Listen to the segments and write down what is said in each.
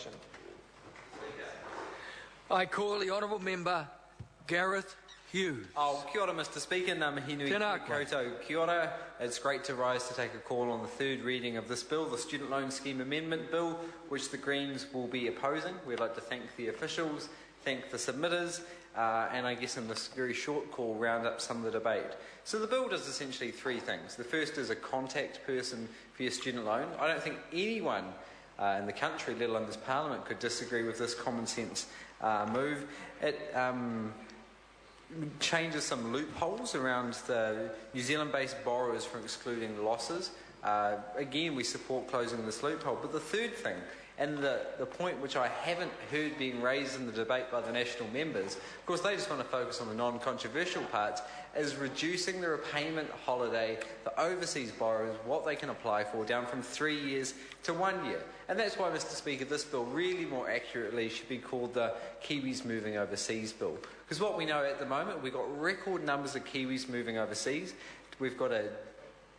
legislation. I call the honourable member Gareth Hughes. Oh, kia ora, Mr. Speaker. Ngā mihi nui koutou. Kia ora. It's great to rise to take a call on the third reading of this bill, the Student Loan Scheme Amendment Bill, which the Greens will be opposing. We'd like to thank the officials, thank the submitters, and I guess in this very short call round up some of the debate. So the bill does essentially three things. The first is a contact person for your student loan. I don't think anyone in the country, let alone this Parliament, could disagree with this common sense move. It changes some loopholes around the New Zealand-based borrowers from excluding losses. Again, we support closing this loophole. But the third thing, and the point which I haven't heard being raised in the debate by the national members, of course they just want to focus on the non-controversial parts, is reducing the repayment holiday for overseas borrowers, what they can apply for, down from 3 years to 1 year. And that's why, Mr. Speaker, this bill really more accurately should be called the Kiwis Moving Overseas Bill. Because what we know at the moment, we've got record numbers of Kiwis moving overseas. We've got a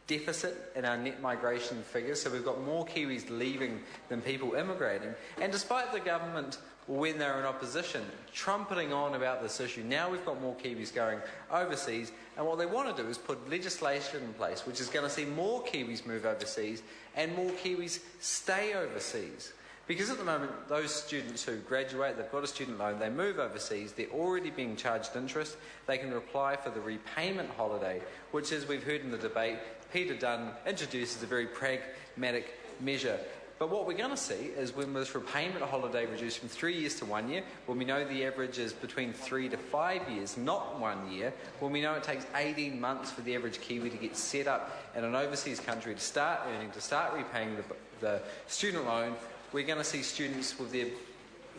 deficit in our net migration figures, so we've got more Kiwis leaving than people immigrating. And despite the government, when they're in opposition, trumpeting on about this issue, now we've got more Kiwis going overseas, and what they want to do is put legislation in place which is going to see more Kiwis move overseas and more Kiwis stay overseas. Because at the moment, those students who graduate, they've got a student loan, they move overseas, they're already being charged interest, they can apply for the repayment holiday, which, as we've heard in the debate, Peter Dunn introduces a very pragmatic measure. But what we're going to see is when this repayment holiday reduced from 3 years to 1 year, when we know the average is between 3 to 5 years, not 1 year, when we know it takes 18 months for the average Kiwi to get set up in an overseas country to start earning, to start repaying the student loan, we're going to see students with their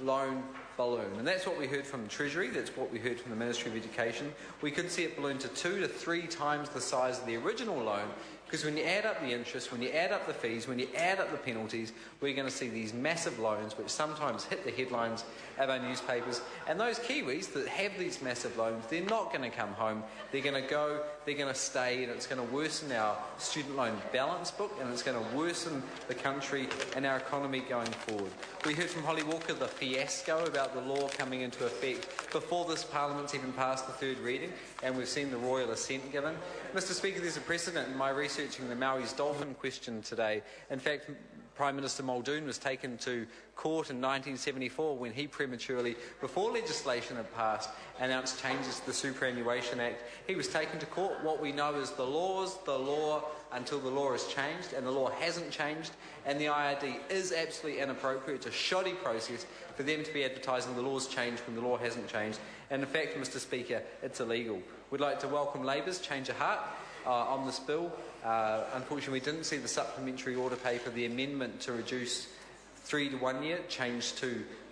loan balloon. And that's what we heard from the Treasury, that's what we heard from the Ministry of Education. We could see it balloon to 2 to 3 times the size of the original loan, because when you add up the interest, when you add up the fees, when you add up the penalties, we're going to see these massive loans which sometimes hit the headlines of our newspapers. And those Kiwis that have these massive loans, they're not going to come home. They're going to go, they're going to stay, and it's going to worsen our student loan balance book, and it's going to worsen the country and our economy going forward. We heard from Holly Walker the fiasco about the law coming into effect before this Parliament's even passed the third reading, and we've seen the royal assent given. Mr. Speaker, there's a precedent in my researching the Maui's dolphin question today. In fact, Prime Minister Muldoon was taken to court in 1974 when he prematurely, before legislation had passed, announced changes to the Superannuation Act. He was taken to court. What we know is the law's the law until the law is changed, and the law hasn't changed, and the IRD is absolutely inappropriate. It's a shoddy process for them to be advertising the law's changed when the law hasn't changed. And in fact, Mr. Speaker, it's illegal. We'd like to welcome Labour's change of heart on this bill. Unfortunately, we didn't see the supplementary order paper, the amendment to reduce 3 to 1 year, changed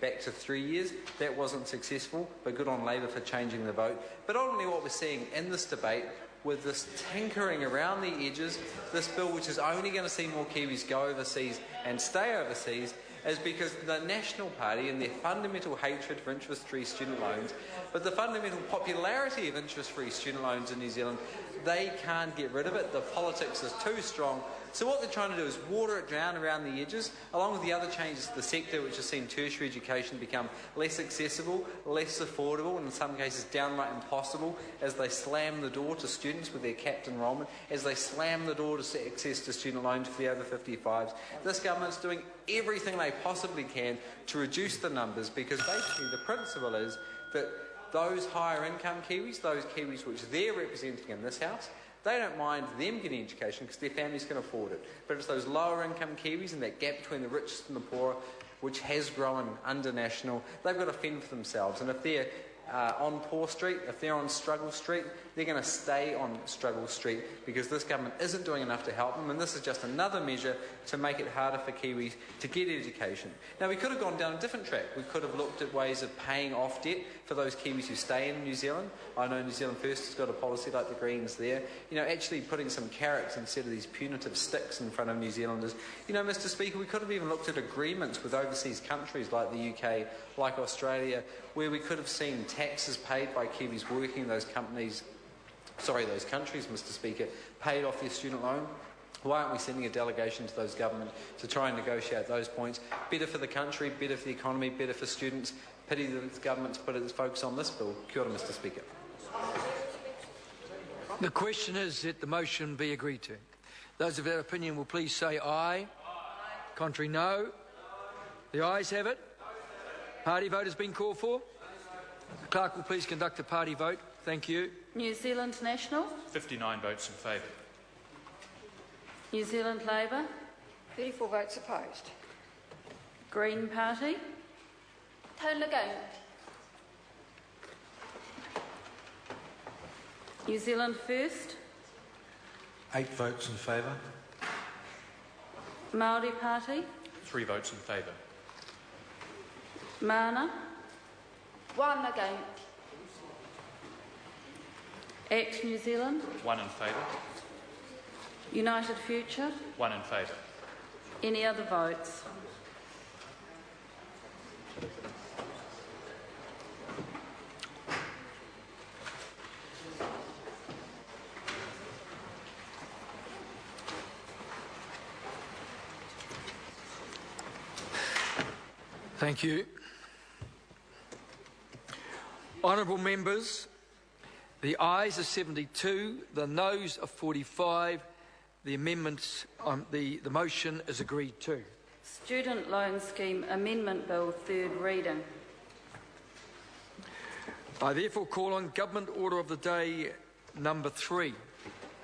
back to 3 years. That wasn't successful, but good on Labour for changing the vote. But ultimately what we're seeing in this debate, with this tinkering around the edges, this bill which is only going to see more Kiwis go overseas and stay overseas, is because the National Party and their fundamental hatred for interest-free student loans, but the fundamental popularity of interest-free student loans in New Zealand, they can't get rid of it. The politics is too strong. So what they're trying to do is water it down around the edges, along with the other changes to the sector which has seen tertiary education become less accessible, less affordable, and in some cases downright impossible, as they slam the door to students with their capped enrolment, as they slam the door to access to student loans for the over 55s. This government's doing everything they possibly can to reduce the numbers, because basically the principle is that those higher income Kiwis, those Kiwis which they're representing in this House, they don't mind them getting education because their families can afford it. But it's those lower income Kiwis and that gap between the richest and the poor, which has grown under national, they've got to fend for themselves. And if they're on Poor Street, if they're on Struggle Street, they're going to stay on Struggle Street, because this government isn't doing enough to help them, and this is just another measure to make it harder for Kiwis to get education. Now, we could have gone down a different track. We could have looked at ways of paying off debt for those Kiwis who stay in New Zealand. I know New Zealand First has got a policy like the Greens there. You know, actually putting some carrots instead of these punitive sticks in front of New Zealanders. You know, Mr. Speaker, we could have even looked at agreements with overseas countries like the UK, like Australia, where we could have seen taxes paid by Kiwis working in those countries, Mr. Speaker, paid off their student loan. Why aren't we sending a delegation to those governments to try and negotiate those points? Better for the country, better for the economy, better for students. Pity that the government's put its focus on this bill. Kia ora, Mr Speaker. The question is that the motion be agreed to. Those of that opinion will please say aye. Contrary, no. The ayes have it. Party vote has been called for. The clerk will please conduct a party vote. Thank you. New Zealand National. 59 votes in favour. New Zealand Labour. 34 votes opposed. Green Party. Tone again. New Zealand First. 8 votes in favour. Māori Party. 3 votes in favour. Mana. 1 again. Act New Zealand. 1 in favour. United Future. 1 in favour. Any other votes? Thank you. Honourable members, the ayes are 72, the noes are 45. The amendments, the motion is agreed to. Student Loan Scheme Amendment Bill, third reading. I therefore call on Government Order of the Day number 3.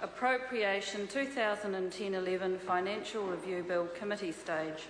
Appropriation 2010-11 Financial Review Bill, committee stage.